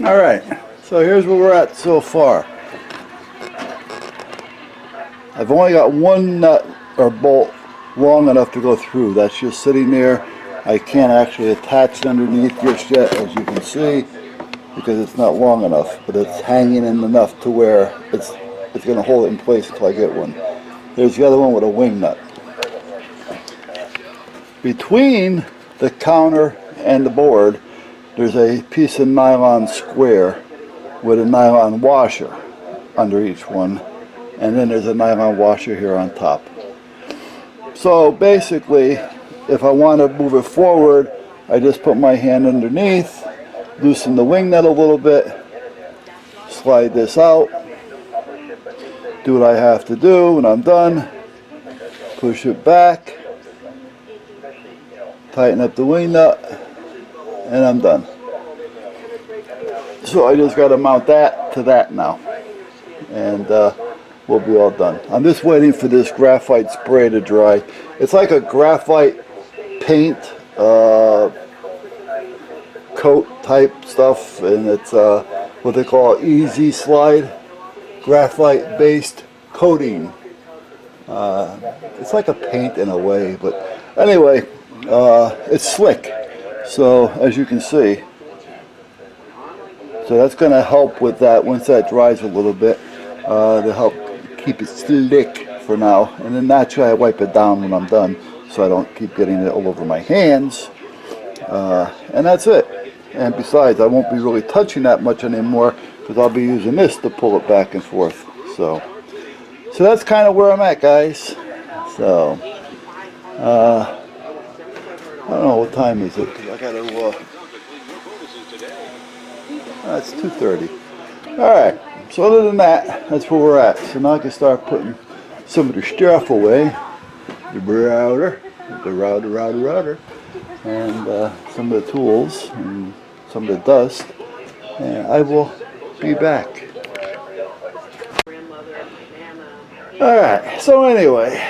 Alright, so here's where we're at so far. I've only got one nut or bolt long enough to go through. That's just sitting there. I can't actually attach it underneath just yet, as you can see, because it's not long enough, but it's hanging in enough to where it's going to hold it in place until I get one. There's the other one with a wing nut. Between the counter and the board, there's a piece of nylon square with a nylon washer under each one, and then there's a nylon washer here on top. So basically, if I want to move it forward, I just put my hand underneath, loosen the wing nut a little bit, slide this out, do what I have to do. When I'm done, push it back, tighten up the wing nut, and I'm done. So I just got to mount that to that now, and we'll be all done. I'm just waiting for this graphite spray to dry. It's like a graphite paint coat type stuff, and it's what they call easy slide graphite based coating. It's like a paint in a way, but anyway, it's slick, so as you can see. So that's going to help with that once that dries a little bit, to help keep it slick for now. And then naturally I wipe it down when I'm done so I don't keep getting it all over my hands. And that's it. And besides, I won't be really touching that much anymore because I'll be using this to pull it back and forth. So that's kind of where I'm at, guys. So I don't know what time is it, because I got to it's 2:30. Alright, so other than that, that's where we're at. So now I can start putting some of the stuff away. The router, and some of the tools, and some of the dust. And I will be back. Alright, so anyway,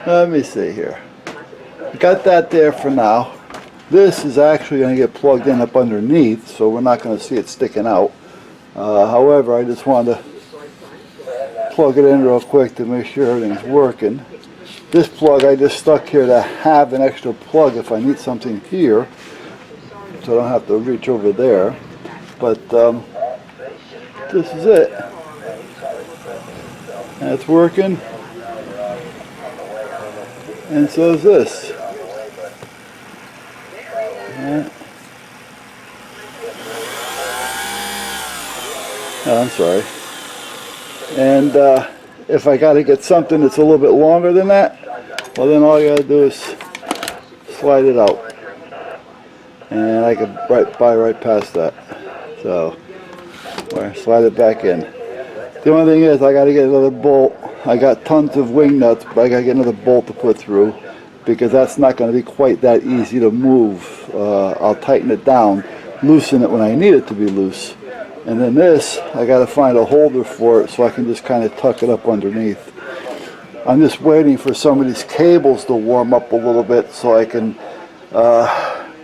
let me see here. Got that there for now. This is actually going to get plugged in up underneath, so we're not going to see it sticking out. However, I just wanted to plug it in real quick to make sure everything's working. This plug I just stuck here to have an extra plug if I need something here, so I don't have to reach over there. But this is it. And it's working. And so is this. Oh, I'm sorry. And if I got to get something that's a little bit longer than that, well then all you got to do is slide it out. And I can right past that. So, or slide it back in. The only thing is I got to get another bolt. I got tons of wing nuts, but I got to get another bolt to put through, because that's not going to be quite that easy to move. I'll tighten it down, loosen it when I need it to be loose. And then this, I got to find a holder for it so I can just kind of tuck it up underneath. I'm just waiting for some of these cables to warm up a little bit so I can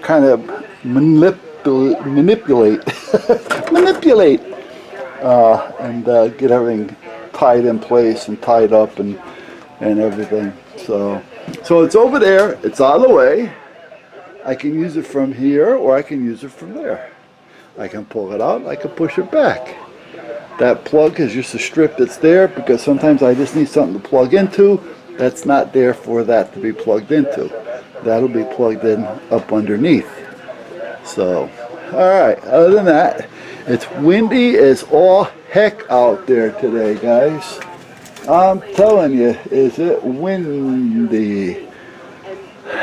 kind of manipulate and get everything tied in place and tied up and everything. So it's over there, it's out of the way. I can use it from here or I can use it from there. I can pull it out, I can push it back. That plug is just a strip that's there because sometimes I just need something to plug into that's not there for that to be plugged into. That'll be plugged in up underneath. So, alright, other than that, it's windy as all heck out there today, guys. I'm telling you, is it windy.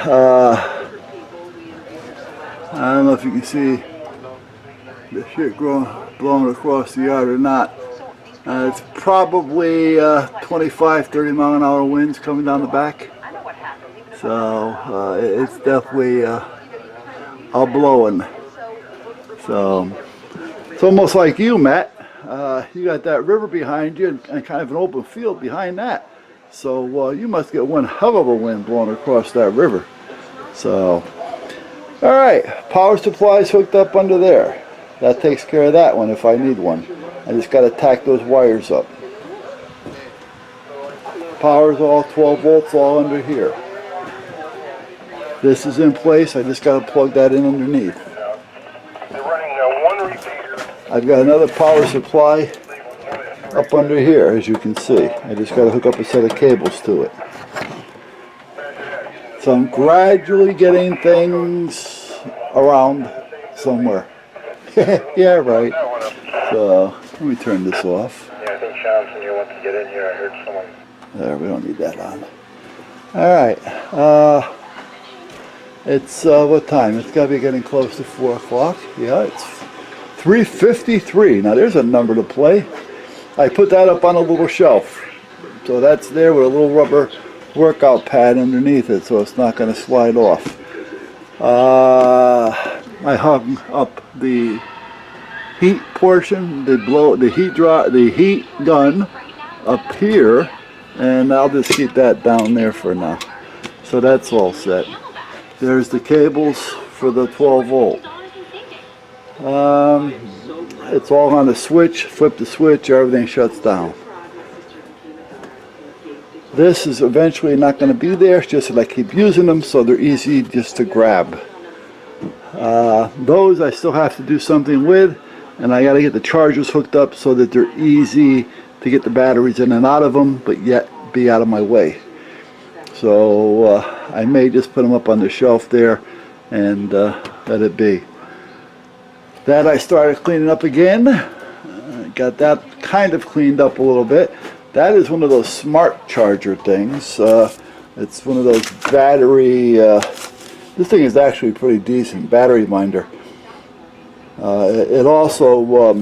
I don't know if you can see the shit blowing across the yard or not. It's probably 25, 30 mile an hour winds coming down the back. So it's definitely all blowing. So it's almost like you, Matt. You got that river behind you and kind of an open field behind that. So you must get one hell of a wind blowing across that river. So, alright, power supply's hooked up under there. that takes care of that one if I need one. I just got to tack those wires up. Power's all 12 volts all under here. This is in place. I just got to plug that in underneath. I've got another power supply up under here, as you can see. I just got to hook up a set of cables to it. So I'm gradually getting things around somewhere. Yeah, right. So let me turn this off. Yeah, I think Sean's here wants to get in here. I heard someone. There, we don't need that on. All right. It's what time? It's got to be getting close to 4 o'clock. Yeah, it's 3:53. Now there's a number to play. I put that up on a little shelf. So that's there with a little rubber workout pad underneath it, so it's not going to slide off. I hung up the heat portion, the heat gun up here, and I'll just keep that down there for now. So that's all set. There's the cables for the 12 volt. It's all on the switch. Flip the switch, everything shuts down. This is eventually not going to be there, it's just that I keep using them so they're easy just to grab. Those I still have to do something with, and I got to get the chargers hooked up so that they're easy to get the batteries in and out of them, but yet be out of my way. So I may just put them up on the shelf there and let it be. That I started cleaning up again. Got that kind of cleaned up a little bit. That is one of those smart charger things. It's one of those battery, this thing is actually pretty decent, battery minder. It also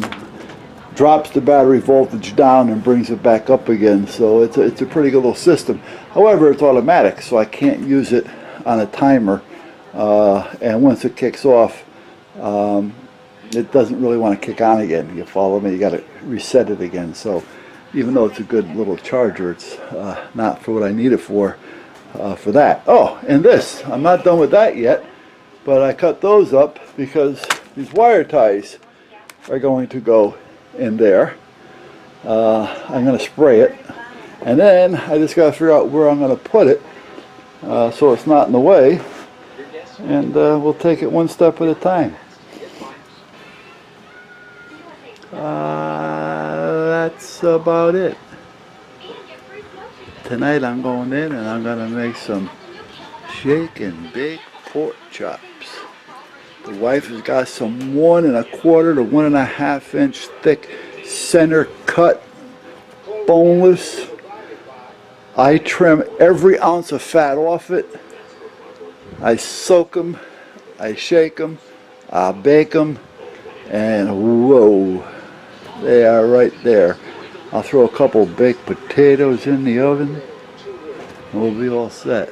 drops the battery voltage down and brings it back up again, so it's a pretty good little system. However, it's automatic, so I can't use it on a timer, and once it kicks off, it doesn't really want to kick on again. You follow me? You got to reset it again. So even though it's a good little charger, it's not for what I need it for that. Oh, and this, I'm not done with that yet, but I cut those up because these wire ties are going to go in there. I'm going to spray it, and then I just got to figure out where I'm going to put it so it's not in the way, and we'll take it one step at a time. That's about it. Tonight I'm going in and I'm going to make some shake and bake pork chops. The wife has got some 1 1/4 to 1 1/2 inch thick center cut boneless. I trim every ounce of fat off it. I soak them, I shake them, I bake them, and whoa, they are right there. I'll throw a couple baked potatoes in the oven and we'll be all set.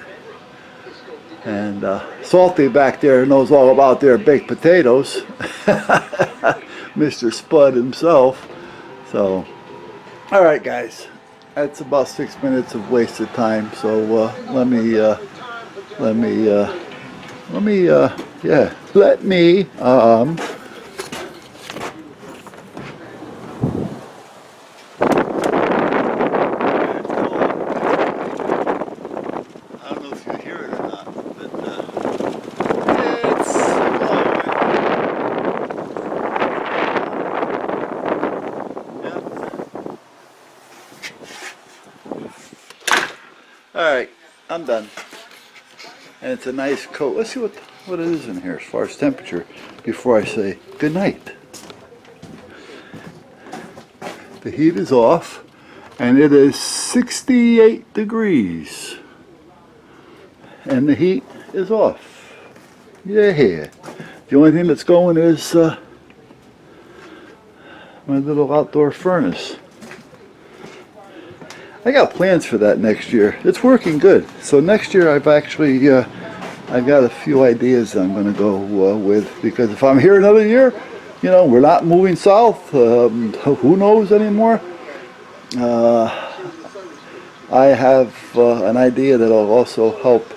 And Salty back there knows all about their baked potatoes. Mr. Spud himself. So, alright guys, that's about 6 minutes of wasted time. So let me Alright, I'm done. And it's a nice coat. Let's see what it is in here as far as temperature before I say good night. The heat is off and it is 68 degrees. And the heat is off. Yeah. The only thing that's going is my little outdoor furnace. I got plans for that next year. It's working good. So next year I've actually I've got a few ideas I'm going to go with, because if I'm here another year, you know, we're not moving south. Who knows anymore? I have an idea that'll also help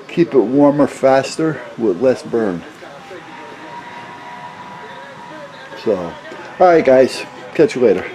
keep it warmer faster with less burn. So, all right, guys. Catch you later.